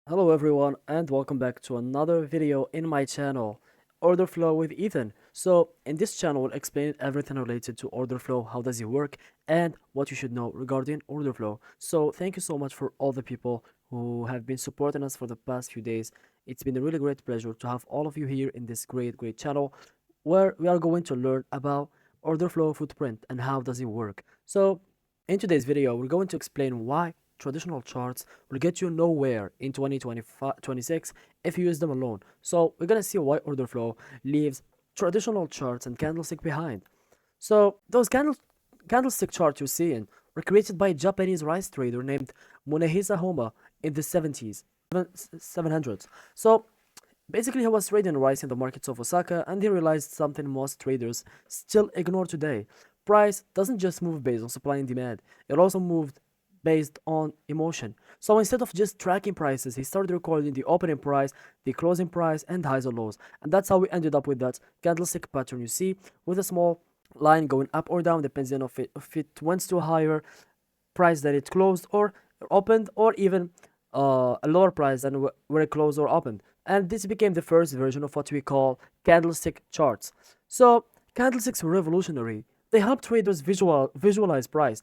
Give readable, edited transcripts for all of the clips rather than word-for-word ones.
Hello everyone and welcome back to another video in my channel, Order Flow with Ethan. So in this channel we'll explain everything related to order flow, how does it work, and what you should know regarding order flow. So thank you so much for all the people who have been supporting us for the past few days. It's been a really great pleasure to have all of you here in this great channel where we are going to learn about order flow footprint and how does it work. So in today's video we're going to explain why traditional charts will get you nowhere in 2025-26 if you use them alone. So we're gonna see why order flow leaves traditional charts and candlestick behind. So those candlestick charts you're seeing were created by a Japanese rice trader named Munehisa Homa in the 700s. So basically, he was trading rice in the markets of Osaka, and he realized something most traders still ignore today. Price doesn't just move based on supply and demand, it also moved based on emotion. So instead of just tracking prices, he started recording the opening price, the closing price, and highs or lows. And that's how we ended up with that candlestick pattern you see, with a small line going up or down, depending on if it went to a higher price that it closed or opened, or even a lower price than where it closed or opened. And this became the first version of what we call candlestick charts. So candlesticks were revolutionary. They help traders visualize price,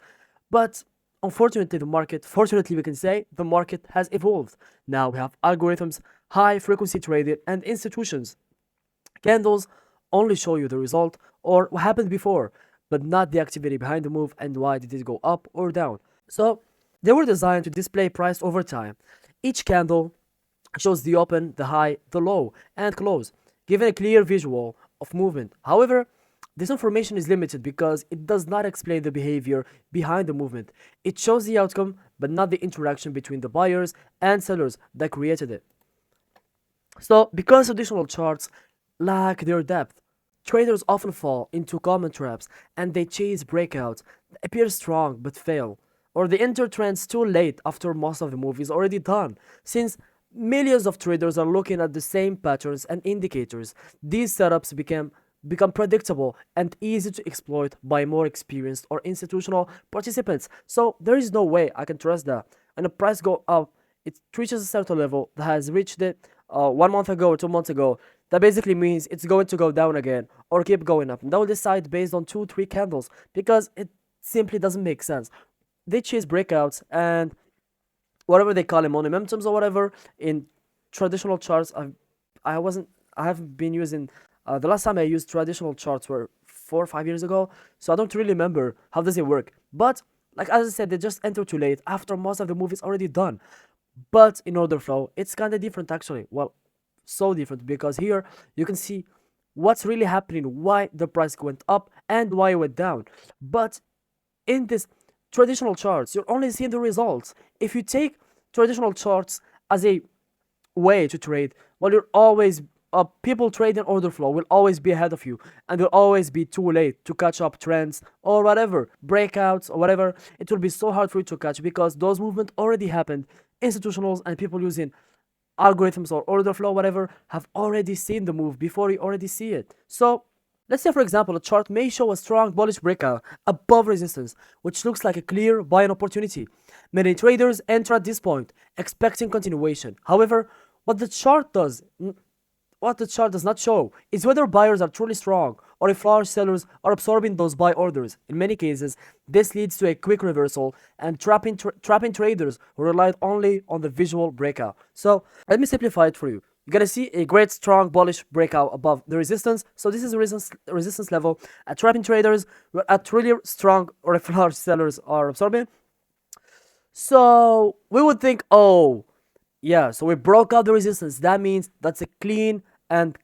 but unfortunately fortunately we can say, the market has evolved. Now we have algorithms, high frequency trading, and institutions. Candles only show you the result or what happened before, but not the activity behind the move and why did it go up or down. So they were designed to display price over time. Each candle shows the open, the high, the low, and close, giving a clear visual of movement. However, this information is limited because it does not explain the behavior behind the movement. It shows the outcome, but not the interaction between the buyers and sellers that created it. So, because traditional charts lack their depth, traders often fall into common traps and they chase breakouts that appear strong but fail, or they enter trends too late after most of the move is already done. Since millions of traders are looking at the same patterns and indicators, these setups become predictable and easy to exploit by more experienced or institutional participants. So there is no way I can trust that. And the price go up, it reaches a certain level that has reached it 1 month ago or 2 months ago. That basically means it's going to go down again or keep going up. And they will decide based on 2-3 candles because it simply doesn't make sense. They chase breakouts and whatever they call them, monumentums or whatever in traditional charts. I haven't been using the last time I used traditional charts were 4 or 5 years ago, so I don't really remember how does it work. But like as I said, they just enter too late after most of the movie is already done. But in order flow, it's kind of different actually. Well, so different because here you can see what's really happening, why the price went up and why it went down. But in this traditional charts, you're only seeing the results. If you take traditional charts as a way to trade, well, you're always people trading order flow will always be ahead of you, and will always be too late to catch up trends or whatever breakouts or whatever. It will be so hard for you to catch because those movements already happened. Institutionals and people using algorithms or order flow whatever have already seen the move before you already see it. So let's say, for example, a chart may show a strong bullish breakout above resistance, which looks like a clear buying opportunity. Many traders enter at this point, expecting continuation. However, what the chart does not show is whether buyers are truly strong or if large sellers are absorbing those buy orders. In many cases, this leads to a quick reversal and trapping traders who relied only on the visual breakout. So let me simplify it for you. You're gonna see a great strong bullish breakout above the resistance. So this is the resistance level. Trapping traders at really strong or if large sellers are absorbing. So we would think, oh, yeah, so we broke out the resistance. That means that's a clean and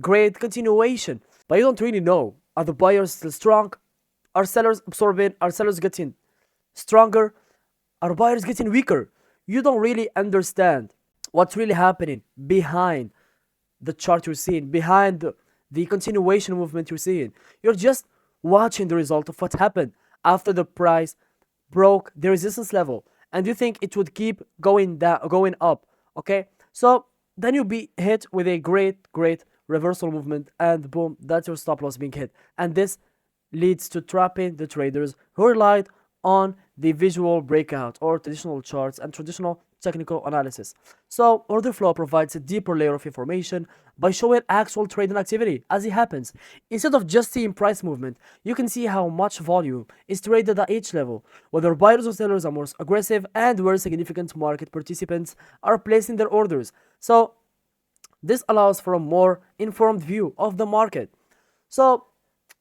great continuation. But you don't really know. Are the buyers still strong? Are sellers absorbing? Are sellers getting stronger? Are buyers getting weaker? You don't really understand what's really happening behind the chart you're seeing, behind the continuation movement you're seeing. You're just watching the result of what happened after the price broke the resistance level, and you think it would keep going down, going up. Okay, so then you'll be hit with a great reversal movement, and boom, that's your stop loss being hit. And this leads to trapping the traders who relied on the visual breakout or traditional charts and traditional technical analysis. So order flow provides a deeper layer of information by showing actual trading activity as it happens. Instead of just seeing price movement, you can see how much volume is traded at each level, whether buyers or sellers are more aggressive, and where significant market participants are placing their orders. So this allows for a more informed view of the market. So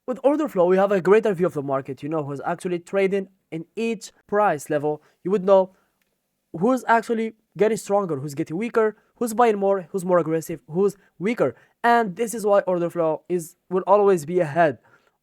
with order flow, we have a greater view of the market. You know who's actually trading in each price level. You would know who's actually getting stronger, who's getting weaker, who's buying more, who's more aggressive, who's weaker. And this is why order flow will always be ahead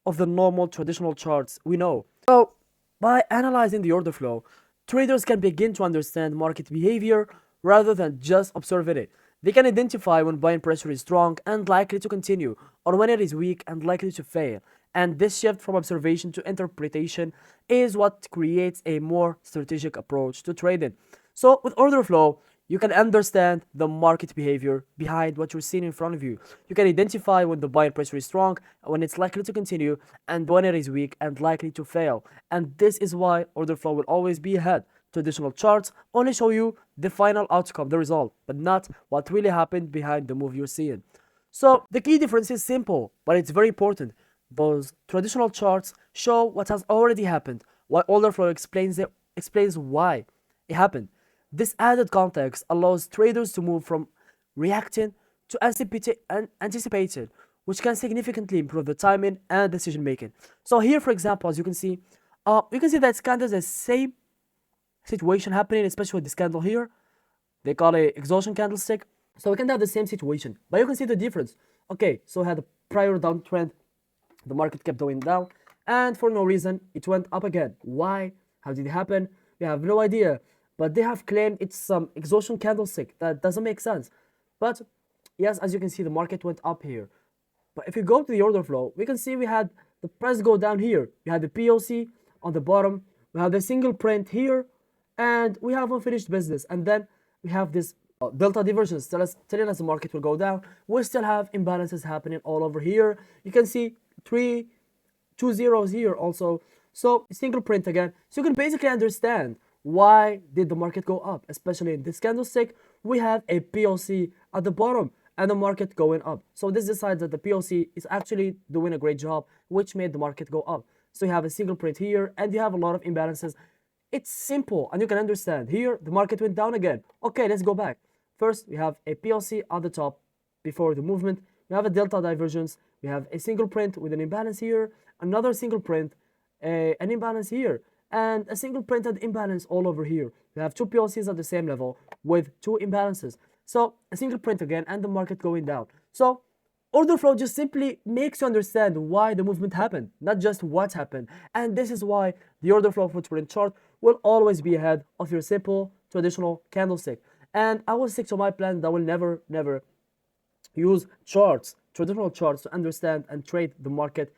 of the normal traditional charts we know. So by analyzing the order flow, traders can begin to understand market behavior rather than just observing it. They can identify when buying pressure is strong and likely to continue, or when it is weak and likely to fail. And this shift from observation to interpretation is what creates a more strategic approach to trading. So with order flow, you can understand the market behavior behind what you're seeing in front of you. You can identify when the buying pressure is strong, when it's likely to continue, and when it is weak and likely to fail. And this is why order flow will always be ahead. Traditional charts only show you the final outcome, the result, but not what really happened behind the move you're seeing. So the key difference is simple, but it's very important. Those traditional charts show what has already happened, while order flow explains why it happened. This added context allows traders to move from reacting to anticipating, which can significantly improve the timing and decision making. So here, for example, as you can see that it's kind of the same situation happening, especially with this candle here. They call it exhaustion candlestick. So we can have the same situation, but you can see the difference. Okay, so we had a prior downtrend, the market kept going down, and for no reason it went up again. Why? How did it happen? We have no idea, but they have claimed it's some exhaustion candlestick. That doesn't make sense. But yes, as you can see, the market went up here. But if you go to the order flow, we can see we had the price go down here. We had the POC on the bottom, we have the single print here, and we have unfinished business, and then we have this delta divergence telling us the market will go down. We still have imbalances happening all over here. You can see two zeros here also. So single print again. So you can basically understand why did the market go up, especially in this candlestick. We have a POC at the bottom and the market going up. So this decides that the POC is actually doing a great job, which made the market go up. So you have a single print here, and you have a lot of imbalances. It's simple, and you can understand. Here, the market went down again. Okay, let's go back. First, we have a PLC at the top before the movement. We have a delta divergence. We have a single print with an imbalance here, another single print, an imbalance here, and a single print and imbalance all over here. We have two PLCs at the same level with two imbalances. So a single print again, and the market going down. So order flow just simply makes you understand why the movement happened, not just what happened. And this is why the order flow footprint chart will always be ahead of your simple traditional candlestick. And I will stick to my plan that I will never use traditional charts to understand and trade the market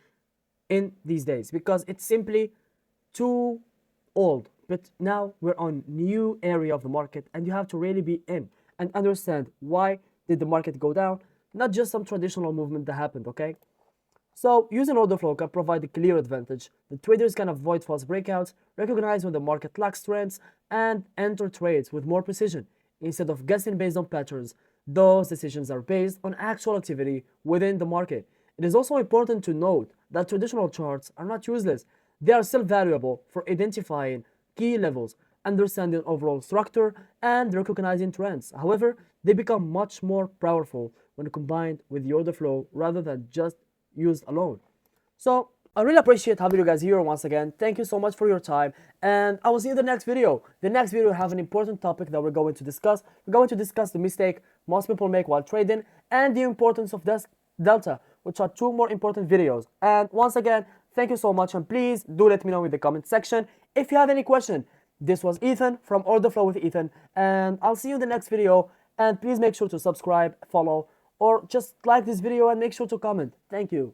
in these days, because it's simply too old. But now we're on new area of the market, and you have to really be in and understand why did the market go down, not just some traditional movement that happened, okay? So using order flow can provide a clear advantage. The traders can avoid false breakouts, recognize when the market lacks trends, and enter trades with more precision. Instead of guessing based on patterns, those decisions are based on actual activity within the market. It is also important to note that traditional charts are not useless. They are still valuable for identifying key levels, understanding overall structure, and recognizing trends. However, they become much more powerful when combined with the order flow rather than just used alone. So I really appreciate having you guys here once again. Thank you so much for your time, and I will see you in the next video. The next video will have an important topic that we're going to discuss. We're going to discuss the mistake most people make while trading and the importance of this delta, which are two more important videos. And once again, thank you so much, and please do let me know in the comment section if you have any question. This was Ethan from Order Flow with Ethan, and I'll see you in the next video. And please make sure to subscribe, follow, or just like this video, and make sure to comment. Thank you.